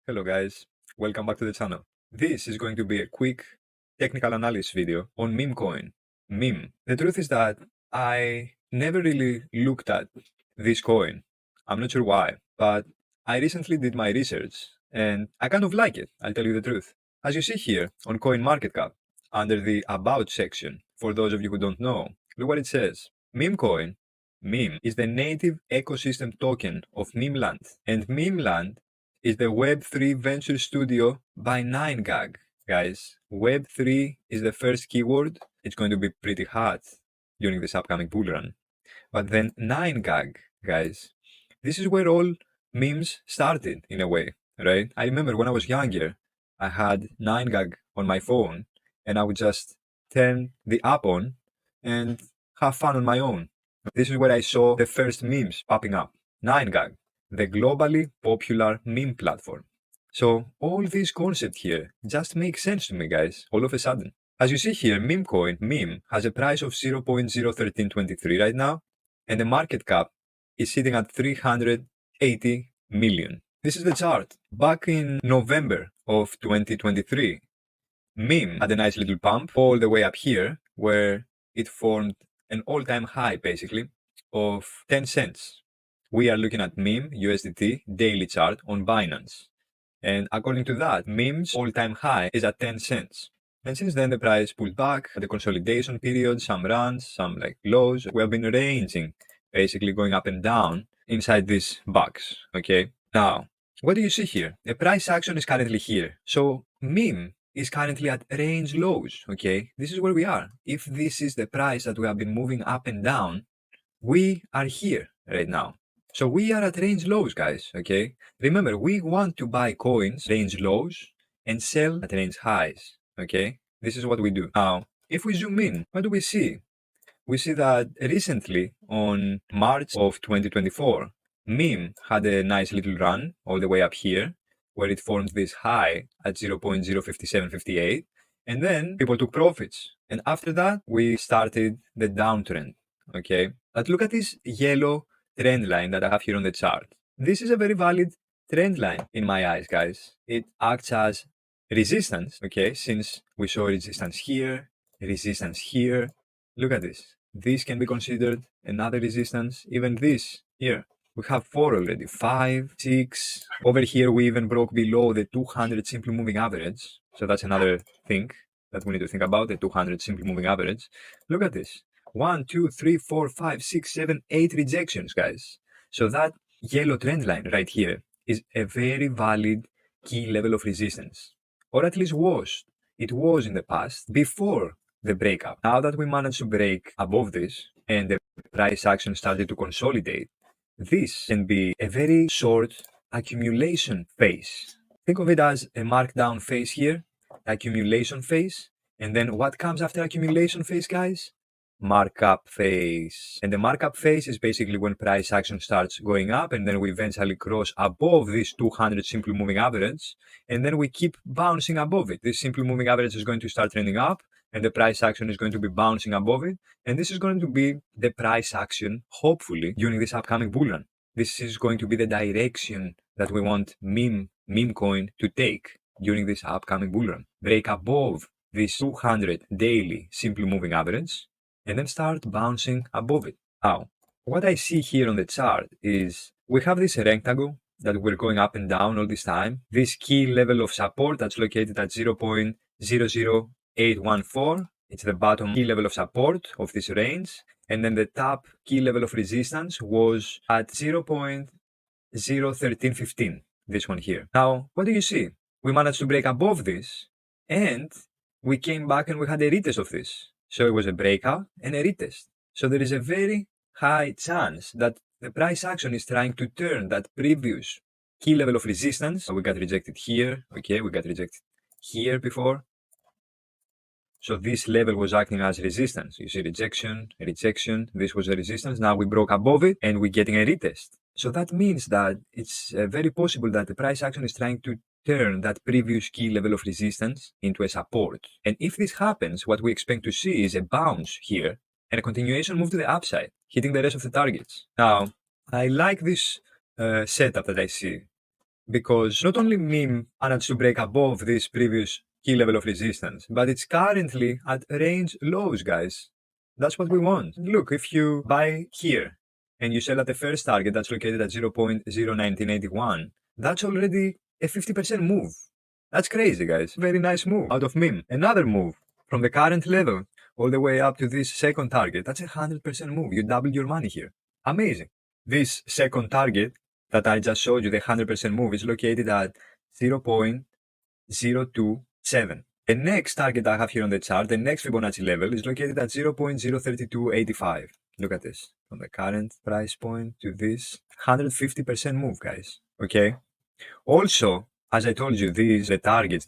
Hello guys, welcome back to the channel. This is going to be a quick technical analysis video on Memecoin. Meme. The truth is that I never really looked at this coin. I'm not sure why, but I recently did my research and I kind of like it, I'll tell you the truth. As you see here on CoinMarketCap, under the About section, for those of you who don't know, look what it says. Memecoin, Meme, is the native ecosystem token of Memeland, and Memeland is the Web3 venture studio by 9gag. Guys, Web3 is the first keyword. It's going to be pretty hot during this upcoming bull run. But then 9gag, guys, this is where all memes started in a way, right? I remember when I was younger, I had 9gag on my phone and I would just turn the app on and have fun on my own. This is where I saw the first memes popping up. 9gag, the globally popular meme platform. So all these concepts here just make sense to me, guys, all of a sudden. As you see here, Memecoin, Meme, has a price of 0.01323 right now, and the market cap is sitting at 380 million. This is the chart. Back in November of 2023, Meme had a nice little pump all the way up here, where it formed an all-time high, basically, of 10 cents. We are looking at Meme USDT daily chart on Binance. And according to that, Meme's all-time high is at 10 cents. And since then, the price pulled back at the consolidation period, some runs, some like lows. We have been ranging, basically going up and down inside this box, okay? Now, what do you see here? The price action is currently here. So Meme is currently at range lows, okay? This is where we are. If this is the price that we have been moving up and down, we are here right now. So we are at range lows, guys, okay? Remember, we want to buy coins range lows and sell at range highs, okay? This is what we do. Now, if we zoom in, what do we see? We see that recently, on March of 2024, Meme had a nice little run all the way up here, where it formed this high at 0.05758, and then people took profits. And after that, we started the downtrend, okay? But look at this yellow trend line that I have here on the chart. This is a very valid trend line in my eyes, guys. It acts as resistance, okay? Since we saw resistance here. Look at this. This can be considered another resistance. Even this here. We have 4 already. 5, 6. Over here, we even broke below the 200 simple moving average. So that's another thing that we need to think about, the 200 simple moving average. Look at this. 1, 2, 3, 4, 5, 6, 7, 8 rejections, guys. So that yellow trend line right here is a very valid key level of resistance. Or at least was. It was in the past, before the breakup. Now that we managed to break above this and the price action started to consolidate, this can be a very short accumulation phase. Think of it as a markdown phase here, accumulation phase, and then what comes after accumulation phase, guys? Markup phase. And the markup phase is basically when price action starts going up and then we eventually cross above this 200 simple moving average and then we keep bouncing above it. This simple moving average is going to start trending up and the price action is going to be bouncing above it, and this is going to be the price action, hopefully, during this upcoming bull run. This is going to be the direction that we want Memecoin to take during this upcoming bull run. Break above this 200 daily simple moving average and then start bouncing above it. Now, what I see here on the chart is we have this rectangle that we're going up and down all this time. This key level of support that's located at 0.00814. It's the bottom key level of support of this range. And then the top key level of resistance was at 0.01315, this one here. Now, what do you see? We managed to break above this and we came back and we had a retest of this. So it was a breakout and a retest. So there is a very high chance that the price action is trying to turn that previous key level of resistance. We got rejected here. Okay, we got rejected here before. So this level was acting as resistance. You see rejection, rejection. This was a resistance. Now we broke above it and we're getting a retest. So that means that it's very possible that the price action is trying to turn that previous key level of resistance into a support. And if this happens, what we expect to see is a bounce here and a continuation move to the upside, hitting the rest of the targets. Now, I like this setup that I see. because not only meme managed to break above this previous key level of resistance, but it's currently at range lows, guys. That's what we want. Look, if you buy here and you sell at the first target that's located at 0.01981, that's already a 50% move. That's crazy, guys. Very nice move out of meme. Another move from the current level all the way up to this second target. That's a 100% move. You double your money here. Amazing. This second target that I just showed you, the 100% move, is located at 0.027. The next target I have here on the chart, the next Fibonacci level, is located at 0.03285. Look at this. From the current price point to this 150% move, guys. Okay? Also, as I told you, these targets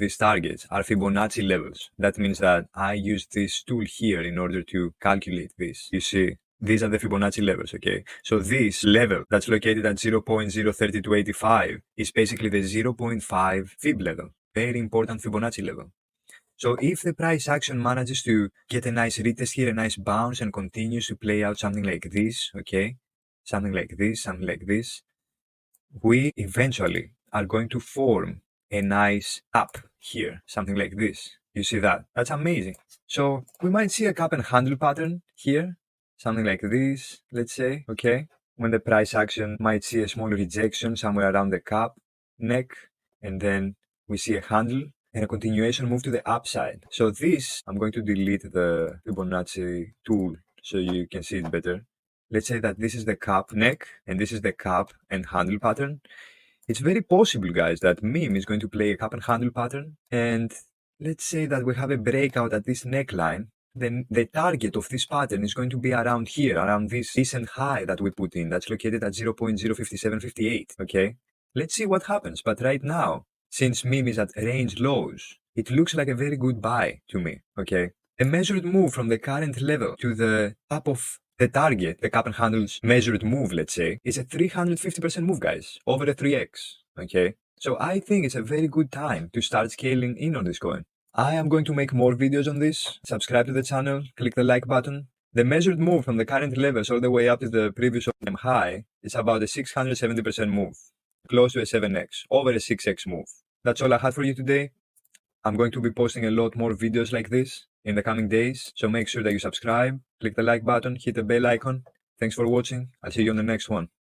are Fibonacci levels. That means that I use this tool here in order to calculate this. You see, these are the Fibonacci levels, okay? So this level that's located at 0.03285 is basically the 0.5 Fib level. Very important Fibonacci level. So if the price action manages to get a nice retest here, a nice bounce, and continues to play out something like this, okay? Something like this, we eventually are going to form a nice up here, something like this. You see that? That's amazing. So we might see a cup and handle pattern here, something like this, let's say, okay? When the price action might see a small rejection somewhere around the cup, neck, and then we see a handle and a continuation move to the upside. So this, I'm going to delete the Fibonacci tool so you can see it better. Let's say that this is the cup neck and this is the cup and handle pattern. It's very possible, guys, that meme is going to play a cup and handle pattern. And let's say that we have a breakout at this neckline. Then the target of this pattern is going to be around here, around this recent high that we put in. That's located at 0.05758. Okay? Let's see what happens. But right now, since meme is at range lows, it looks like a very good buy to me. Okay? A measured move from the current level to the top of the target, the cup and handles measured move, let's say, is a 350% move, guys, over a 3x, okay? So I think it's a very good time to start scaling in on this coin. I am going to make more videos on this. Subscribe to the channel, click the like button. The measured move from the current levels all the way up to the previous all-time high is about a 670% move, close to a 7x, over a 6x move. That's all I had for you today. I'm going to be posting a lot more videos like this in the coming days, so make sure that you subscribe, click the like button, hit the bell icon. Thanks for watching. I'll see you on the next one.